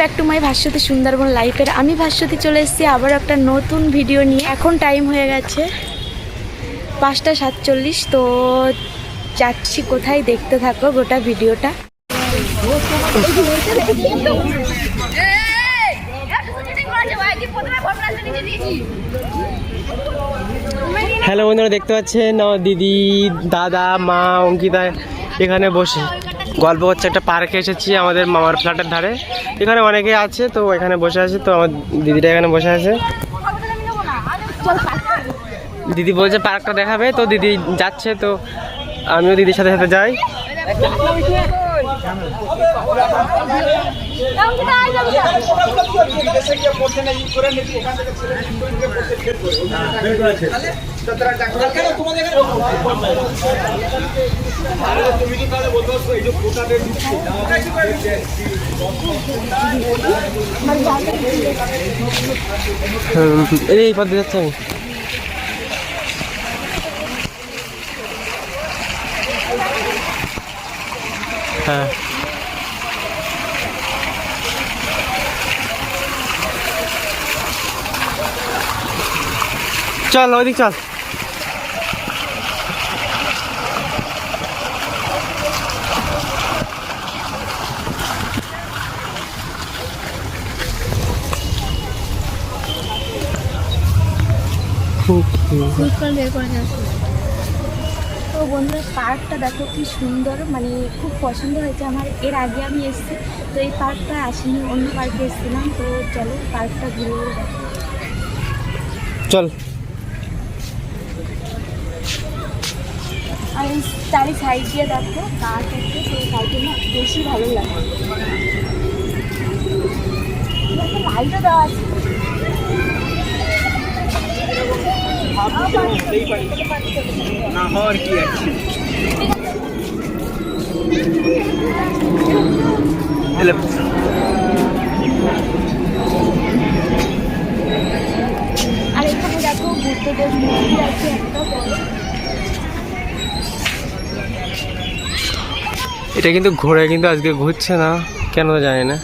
Back to my Bhaswati Sundarban লাইফের আমি ভাস্বতী চলে এসেছি আবার একটা নতুন ভিডিও নিয়ে। এখন টাইম হয়ে গেছে 5:47। তো যাচ্ছি কোথায়, দেখতে থাকো গোটা ভিডিওটা। হ্যালো বন্ধুরা, দেখতে পাচ্ছেন আমার দিদি, দাদা, মা, অঙ্কিতা এখানে বসে গল্প করছে। একটা পার্কে এসেছি আমাদের মামার ফ্ল্যাটের ধারে, এখানে অনেকে আছে, তো এখানে বসে আছে। তো আমার দিদিটা এখানে বসে আছে। দিদি বলছে পার্কটা দেখাবে, তো দিদি যাচ্ছে, তো আমিও দিদির সাথে সাথে যাই। এই পথে যাচ্ছি আমি। হ্যাঁ, চল ওইদিক চল। তো বন্ধুরা, পার্কটা দেখো কি সুন্দর, মানে খুব পছন্দ হয়েছে আমার। এর আগে আমি এসেছি, তো এই পার্কটা আসিনি, অন্য পার্কে এসেছিলাম। তো চলো পার্কটা ঘুরে ঘুরে দেখো। চল। আর এই চারি সাইড দিয়ে দেখো গাছ আছে, তো তাই জন্য বেশি ভালো লাগে। লাইটও দেওয়া আছে। না হওয়ার কি আছে। আর এখানে দেখো বুদ্ধদেব মন্দির আছে একটা বড়। এটা কিন্তু ঘোড়া কিন্তু আজকে ঘুরছে না, কেন জানি না।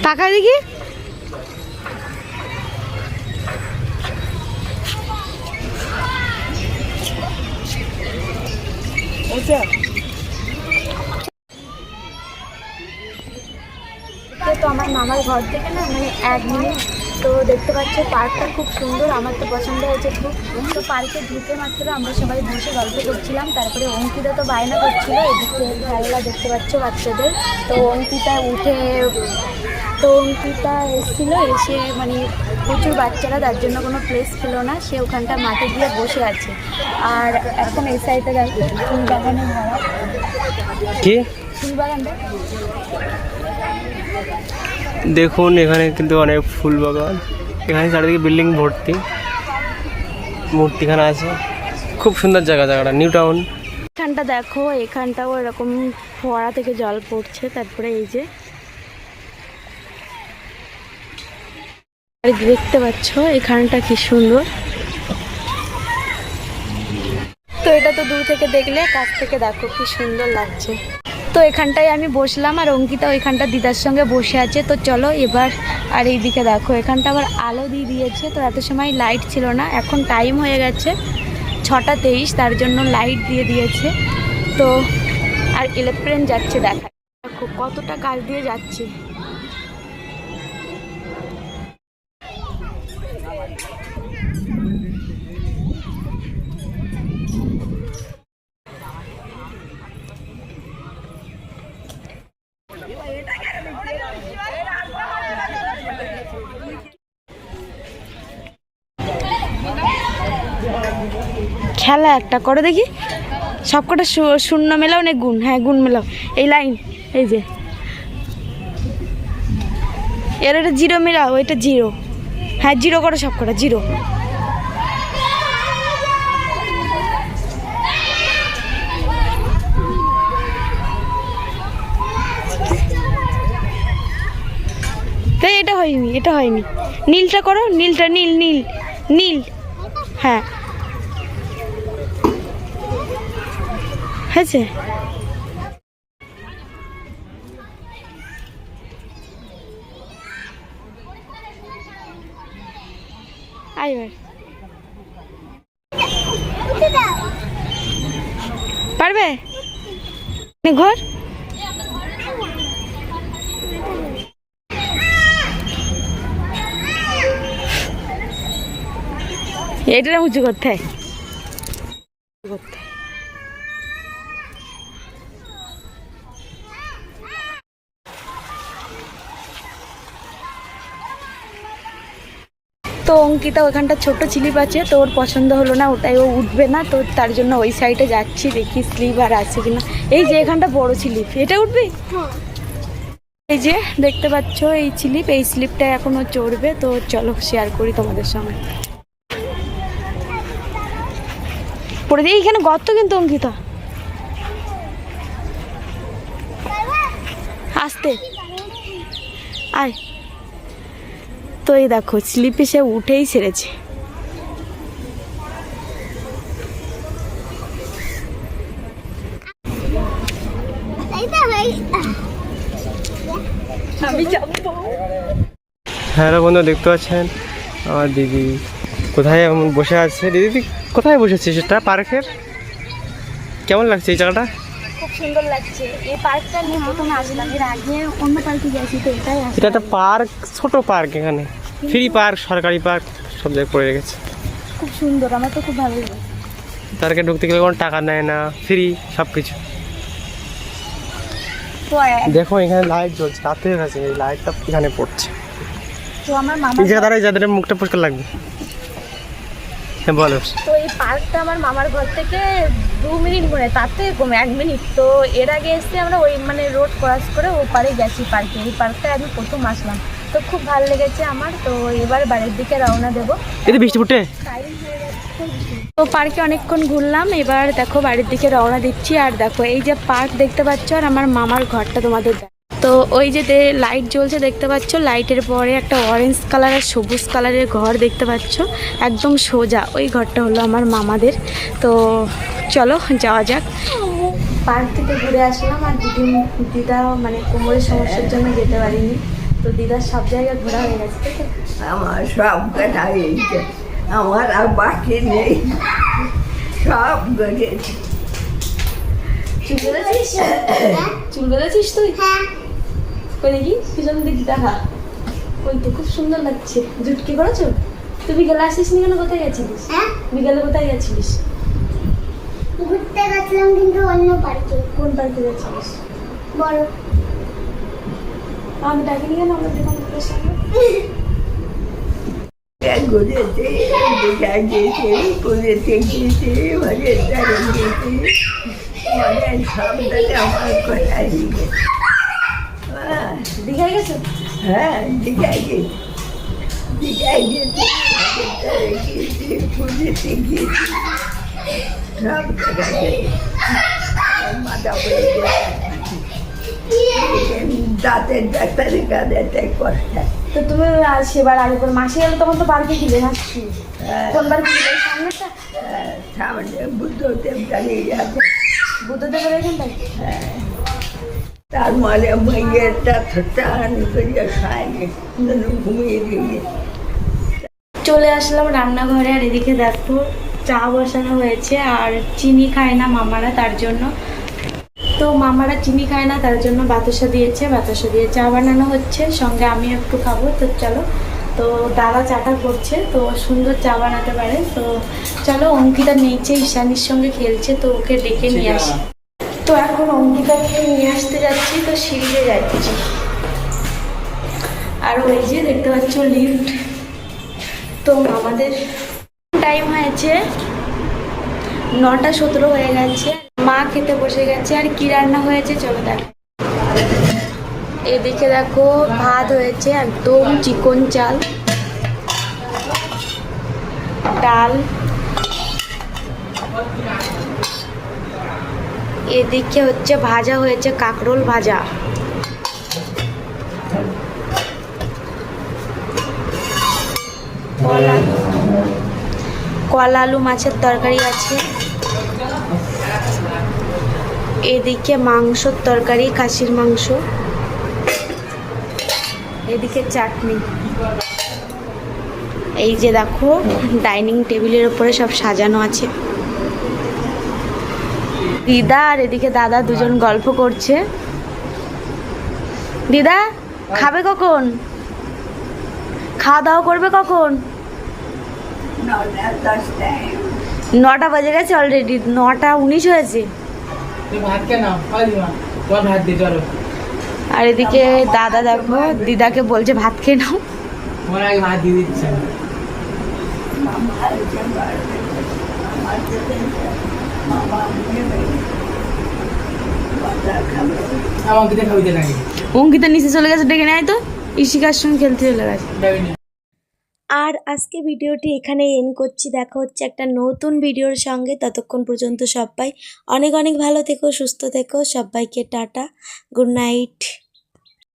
টাকা দেখি। তো আমার মামার ঘর থেকে না মানে 1 মিনিট। তো দেখতে পাচ্ছ পার্কটা খুব সুন্দর, আমার তো পছন্দ হয়েছে খুব। তো পার্কে ঢুকে মাত্র আমরা সবাই বসে গল্প করছিলাম। তারপরে অঙ্কিতা তো বায়না করছিল, এদিকে খেলা দেখতে পাচ্ছ বাচ্চাদের। তো অঙ্কিতা এসেছিলো, এসে মানে প্রচুর বাচ্চারা, তার জন্য কোনো প্লেস ছিল না, সে ওখানটা মাঠে গিয়ে বসে আছে। আর এখন এই সাইডে দেখো ফুল বাগানে ভরা। কি ফুল বাগানটা দেখুন, এখানে কিন্তু অনেক ফুল বাগান, এখানে চারিদিকে বিল্ডিং ভর্তি, মূর্তিখানা আছে। খুব সুন্দর জায়গাটা নিউ টাউন। এখানটা দেখো, এখানটাও এরকম ফোয়ারা থেকে জল পড়ছে। তারপরে এই যে দেখতে পাচ্ছ এখানটা কি সুন্দর। তো এটা তো দূর থেকে দেখলে, কাছ থেকে দেখো কি সুন্দর লাগছে। তো এখানটায় আমি বসলাম, আর অঙ্কিতা ওইখানটা দিদার সঙ্গে বসে আছে। তো চলো এবার, আর এইদিকে দেখো এখানটা আবার আলো দিয়ে দিয়েছে। তো এত সময় লাইট ছিল না, এখন টাইম হয়ে গেছে 6:23, তার জন্য লাইট দিয়ে দিয়েছে। তো আর এরোপ্লেন যাচ্ছে, দেখা দেখো কতটা গাছ দিয়ে যাচ্ছে। খেলা একটা করো দেখি, সবকটা শূন্য মেলাও না গুণ। হ্যাঁ গুণ মেলাও, এই লাইন, এই যে এর এটা 0 মেলাও, এটা 0। হ্যাঁ 0 করো সবকটা 0। তাই এটা হয়নি, এটা হয়নি। নীলটা করো, নীলটা, নীল নীল নীল। হ্যাঁ হয়েছে। আইবার পারবে ঘর। এটা উঁচু করতে হয়। তো অঙ্কিতা ওখানটা ছোট স্লিপ আছে, তো ওর পছন্দ হলো না, ওটাই ও উঠবে না, তো তার জন্য ওই সাইডে যাচ্ছি, দেখি স্লিপ আর আছে কিনা। এই যে এখানটা বড় স্লিপ, এটা উঠবে। এই যে দেখতে পাচ্ছ এই স্লিপ, এই স্লিপটা এখনো চড়বে, তো চলো শেয়ার করি তোমাদের সঙ্গে। পড়ে দিয়ে এইখানে গর্ত কিন্তু অঙ্কিতা, আসতে আয়। তো এই দেখো স্লিপে সে উঠেই ছেড়েছে। হ্যালো বন্ধু, দেখতে পাচ্ছেন আমার দিদি কোথায় এমন বসে আছে। দিদি তুই কোথায় বসেছিস? এটা পার্কের কেমন লাগছে এই জায়গাটা? খুব সুন্দর লাগছে এই পার্কটা। নিয়ে প্রথমে আসলাম, এর আগে অন্য পার্কে গেছি, তো এটাই আসলাম। এটা একটা পার্ক, ছোট পার্ক, এখানে ফ্রি পার্ক, সরকারি পার্ক সব জায়গায় পড়ে রেখেছে। খুব সুন্দর, আমার তো খুব ভালো লাগে। পার্কে ঢুকতে গেলে কোনো টাকা নেয় না, ফ্রি সব কিছু। তো দেখো এখানে লাইট জ্বলছে, রাত হয়ে গেছে, এই লাইটটা এখানে পড়ছে। তো আমার মামা, এই জায়গায় যাদের মুখটা পরিষ্কার লাগবে। হ্যাঁ বলো। তো এই পার্কটা আমার মামার ঘর থেকে 2 মিনিট মনে, তার থেকে কমে 1 মিনিট। তো এর আগে এসে আমরা ওই মানে রোড ক্রস করে ও পারে গেছি পার্কে। এই পার্কটায় আমি প্রথম আসলাম, তো খুব ভালো লেগেছে আমার। তো এবার বাড়ির দিকে রওনা দেবো। এতে বৃষ্টি ফুটে। তো পার্কে অনেকক্ষণ ঘুরলাম, এবার দেখো বাড়ির দিকে রওনা দিচ্ছি। আর দেখো এই যে পার্ক দেখতে পাচ্ছ, আর আমার মামার ঘরটা তোমাদের। তো ওই যে লাইট জ্বলছে দেখতে পাচ্ছ, লাইটের পরে একটা অরেঞ্জ কালারের সবুজ কালারের ঘর দেখতে পাচ্ছ, একদম সোজা ওই ঘরটা হলো আমার মামাদের। তো চলো যাওয়া যাক। পার্ক থেকে ঘুরে আসলাম, আর দিদা মানে কোমরের সমস্যার জন্য যেতে পারিনি। তো দিদার সব জায়গায় ঘোরা হয়ে গেছে। আমার সব কথা হয়েছে, আমার আর বাকি নেই, সব গড়েছে। চুল বেঁধেছিস? চুল বেঁধেছিস তুই? কই দেখি, পিছন দিকে দেখা। ওই তো খুব সুন্দর লাগছে। জুটকি করেছো? তুই বিকেলে আসিস নি কেন? কোথায় গেছিলিস? বিকেলে কোথায় গেছিলিস? ঘুরতে গেছিলাম, কিন্তু অন্য পার্কে। কোন পার্কে গেছিলিস? বড়। আমাদের ডাকিনি কেন? আমরা দেখলাম তোদের সঙ্গে। ঘুরেছে, দীঘা গেছে, পুরীতে গেছে, অনেক জায়গায় গেছে, অনেক সব জায়গায় আমার কথা গেছে। দীঘায় গেছো? হ্যাঁ, দীঘায় গেছে, দীঘায় গেছে, অনেক জায়গায় গেছে, পুরীতে গেছে, সব জায়গায় গেছে। মাথা পড়ে গেছে, দাঁতের ডাক্তারের কাছে কষ্ট। তো তুমি সেবার আগে করে মাসে গেলে তখন তো পার্কে গেলে হাসছি। কোন পার্কে গেলে? সামনেটা? সামনে বুদ্ধদেব দাঁড়িয়ে আছে। বুদ্ধদেবের এখানটায়? তার মানে মেয়েটা টান করিয়া খায়নি, ঘুমিয়ে দিয়ে। চলে আসলাম রান্নাঘরে, আর এদিকে দেখো চা বসানো হয়েছে। আর চিনি খায় না মামারা, তার জন্য। তো মামারা চিনি খায় না, তার জন্য বাতাসা দিয়েছে, বাতাসা দিয়ে চা বানানো হচ্ছে, সঙ্গে আমি একটু খাবো। তো চলো, তো দাদা চাটা করছে, তো সুন্দর চা বানাতে পারে। তো চলো, অঙ্কিতা নিচে ঈশানির সঙ্গে খেলছে, তো ওকে ডেকে নিয়ে আসি। তো এখন অঙ্কিতাকে নিয়ে আসতে যাচ্ছি, তো সিঁড়িতে যাচ্ছি। আর ওই যে দেখতে পাচ্ছ লিফট। তো আমাদের টাইম হয়েছে 9:17 হয়ে গেছে। মা খেতে বসে গেছে। আর কি রান্না হয়েছে চলো দেখ। এদিকে দেখো ভাত হয়েছে, একদম চিকন চাল, ডাল, এদিকে হচ্ছে ভাজা হয়েছে, কাঁকরোল ভাজা। কলা আলু মাছের তরকারি আছে, এদিকে মাংসর তরকারি, খাসির মাংস, এদিকে চাটনি। এই যে দেখো ডাইনিং টেবিলের উপরে সব সাজানো আছে। দিদা আর এদিকে দাদা দুজন গল্প করছে। দিদা খাবে কখন? খাওয়া দাওয়া করবে কখন? 9:10টায়। 9টা বাজে গেছে অলরেডি, 9:19 হয়েছে। আর এদিকে দাদা দেখো দিদাকে বলছে ভাত খেয়ে নাও। মামা আসবে বাড়িতে। আমার সাথে মামা নেবে। বাজার খাবে। অঙ্কিতা নিচে চলে গেছে, ডেকে নেয় তো, ইশিকার সঙ্গে খেলতে চলে গেছে। আর আজকে ভিডিওটি এখানে এন্ড করছি। দেখা হচ্ছে একটা নতুন ভিডিওর সঙ্গে। ততক্ষণ পর্যন্ত সবাই অনেক অনেক ভালো থেকো, সুস্থ থেকো। সবাইকে টাটা, গুড নাইট।